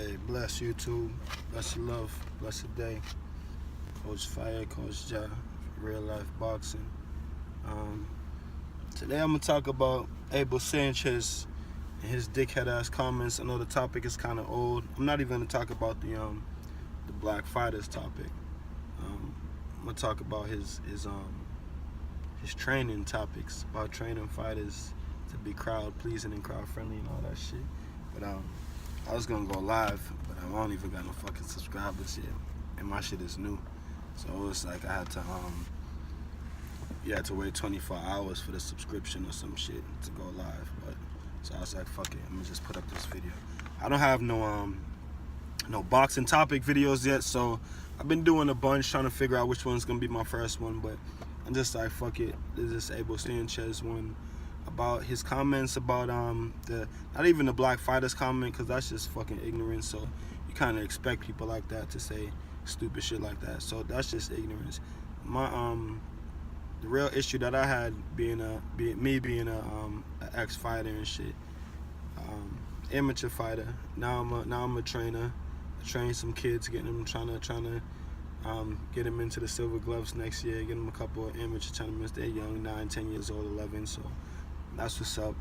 Hey, bless YouTube, bless your love, bless the day. Coach Fire, Coach Ja, real life boxing. Um, Today I'm gonna talk about Abel Sanchez and his dickhead ass comments. I know the topic is kind of old. I'm not even gonna talk about the black fighters topic. I'm gonna talk about his training topics, about training fighters to be crowd pleasing and crowd friendly and all that shit. But I was gonna go live, but I don't even got no fucking subscribers yet, and my shit is new, so it was like I had to you had to wait 24 hours for the subscription or some shit to go live. But so I was like, fuck it, I'm gonna just put up this video. I don't have no boxing topic videos yet, so I've been doing a bunch trying to figure out which one's gonna be my first one. But I'm just like, fuck it, this is Abel Sanchez one about his comments about the not even the black fighters comment, because that's just fucking ignorance. So you kind of expect people like that to say stupid shit like that, so that's just ignorance. My the real issue that I had being a ex-fighter and shit, amateur fighter. Now I'm a trainer. I train some kids, getting them trying to get them into the silver gloves next year. Get them a couple of amateur tournaments. They're young, 9, 10 years old, 11. So that's what's up.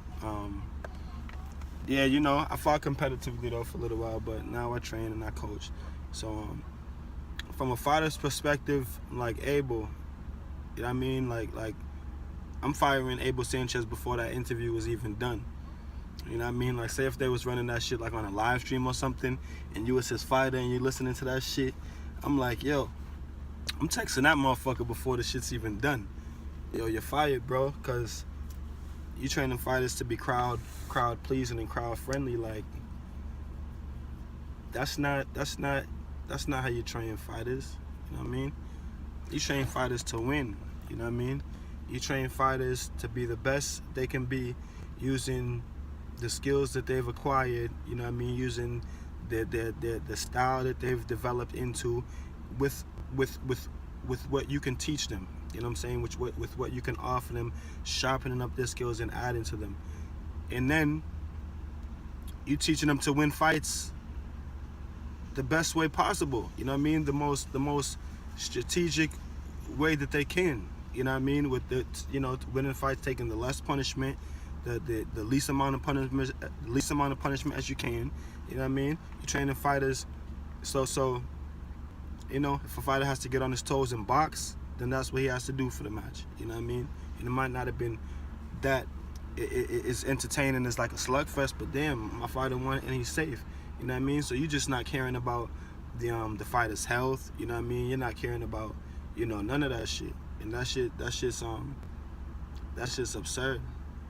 Yeah, you know, I fought competitively though for a little while, but now I train and I coach. So from a fighter's perspective, like Abel, you know what I mean? Like I'm firing Abel Sanchez before that interview was even done. You know what I mean? Like, say if they was running that shit like on a live stream or something, and you was his fighter and you listening to that shit, I'm like, yo, I'm texting that motherfucker before the shit's even done. Yo, you're fired, bro, because you training fighters to be crowd pleasing and crowd friendly. Like, that's not how you train fighters. You know what I mean? You train fighters to win. You know what I mean? You train fighters to be the best they can be, using the skills that they've acquired, you know what I mean, using the style that they've developed into, with what you can teach them, you know what I'm saying, with what you can offer them, sharpening up their skills and adding to them. And then you teaching them to win fights the best way possible, you know what I mean, the most strategic way that they can, you know what I mean, with the, you know, winning fights, taking the less punishment, the least amount of punishment as you can, you know what I mean. You're training fighters, so you know, if a fighter has to get on his toes and box, then that's what he has to do for the match, you know what I mean. And it might not have been that it's entertaining as like a slugfest, but damn, my fighter won and he's safe, you know what I mean. So you're just not caring about the fighter's health, you know what I mean. You're not caring about, you know, none of that shit, and that's just absurd.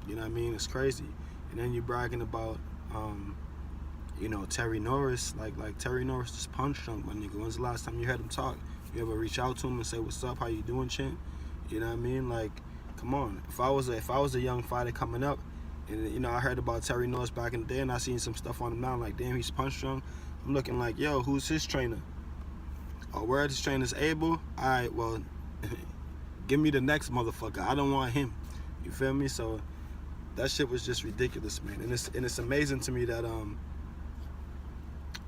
You know what I mean? It's crazy. And then you're bragging about, you know, Terry Norris. Like Terry Norris just punch drunk, my nigga. When's the last time you heard him talk? You ever reach out to him and say, what's up, how you doing, champ? You know what I mean? Like, come on. If I was a young fighter coming up, and, you know, I heard about Terry Norris back in the day, and I seen some stuff on him now, like, damn, he's punch drunk. I'm looking like, yo, who's his trainer? Oh, where his trainer's Abel? All right, well, give me the next motherfucker. I don't want him. You feel me? So that shit was just ridiculous, man. And it's amazing to me that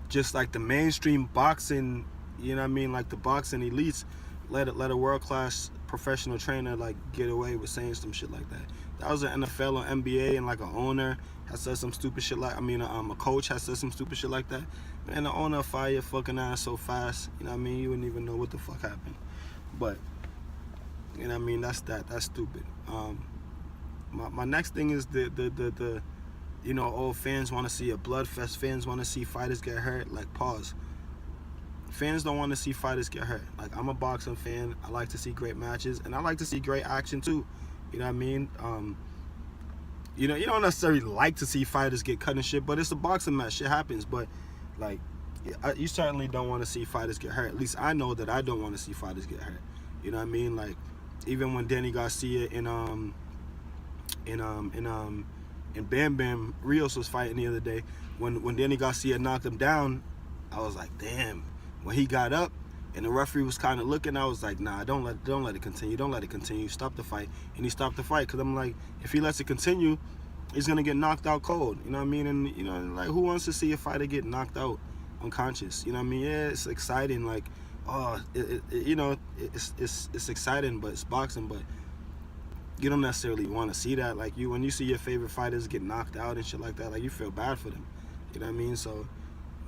just like the mainstream boxing, you know what I mean, like the boxing elites let a world-class professional trainer like get away with saying some shit like that. That was an NFL or NBA, and like an owner has said some stupid shit like, I mean, a coach has said some stupid shit like that. Man, the owner fire your fucking ass so fast, you know what I mean, you wouldn't even know what the fuck happened. But you know what I mean, that's stupid. My next thing is the you know, all fans want to see a blood fest. Fans want to see fighters get hurt. Like, pause. Fans don't want to see fighters get hurt. Like, I'm a boxing fan. I like to see great matches, and I like to see great action too. You know what I mean? You know, you don't necessarily like to see fighters get cut and shit, but it's a boxing match. Shit happens. But like, you certainly don't want to see fighters get hurt. At least I know that I don't want to see fighters get hurt. You know what I mean? Like, even when Danny Garcia and Bam Bam Rios was fighting the other day, when Danny Garcia knocked him down, I was like, damn. When he got up and the referee was kind of looking, I was like, nah, don't let it continue, stop the fight. And he stopped the fight, because I'm like, if he lets it continue, he's gonna get knocked out cold, you know what I mean. And you know, like, who wants to see a fighter get knocked out unconscious. You know what I mean? Yeah, it's exciting. Like, oh, it's exciting, but it's boxing. But you don't necessarily want to see that. Like, when you see your favorite fighters get knocked out and shit like that, like, you feel bad for them. You know what I mean? So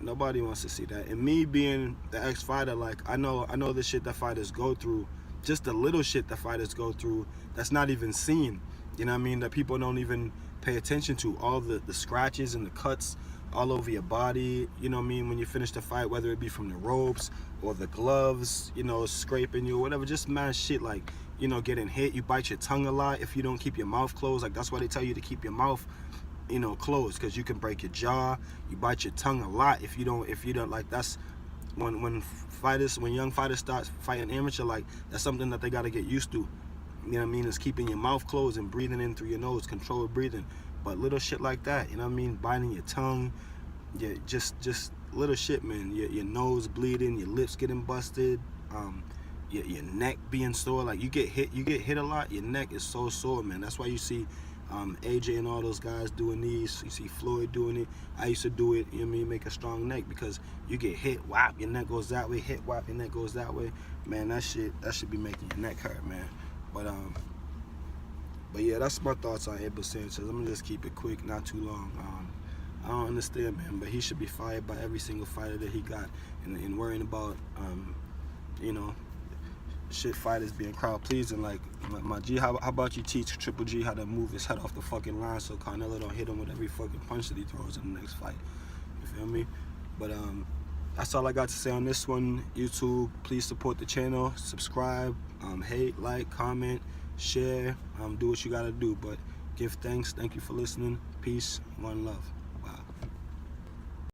nobody wants to see that. And me being the ex-fighter, like, I know the shit that fighters go through, just the little shit that fighters go through that's not even seen. You know what I mean? That people don't even pay attention to. All the scratches and the cuts all over your body, you know what I mean, when you finish the fight, whether it be from the ropes or the gloves, you know, scraping you or whatever, just mad shit, like, you know, getting hit. You bite your tongue a lot if you don't keep your mouth closed. Like, that's why they tell you to keep your mouth, you know, closed, because you can break your jaw. You bite your tongue a lot if you don't, like, that's when young fighters start fighting amateur, like, that's something that they got to get used to. You know what I mean? Is keeping your mouth closed and breathing in through your nose, controlled breathing. But little shit like that, you know what I mean? Biting your tongue, just little shit, man. Your nose bleeding, your lips getting busted, your neck being sore. Like, you get hit a lot, your neck is so sore, man. That's why you see AJ and all those guys doing these. You see Floyd doing it. I used to do it, you know what I mean? Make a strong neck, because you get hit, whap, your neck goes that way, hit, whap, your neck goes that way. Man, that should be making your neck hurt, man. But yeah, that's my thoughts on Abel Sanchez. I'm gonna just keep it quick, not too long. I don't understand, man, but he should be fired by every single fighter that he got, and worrying about, you know, shit fighters being crowd pleasing. Like, my G, how about you teach Triple G how to move his head off the fucking line so Canelo don't hit him with every fucking punch that he throws in the next fight? You feel me? But that's all I got to say on this one. YouTube, please support the channel, subscribe, hate, like, comment, share, do what you gotta do. But give thanks. Thank you for listening. Peace, one love.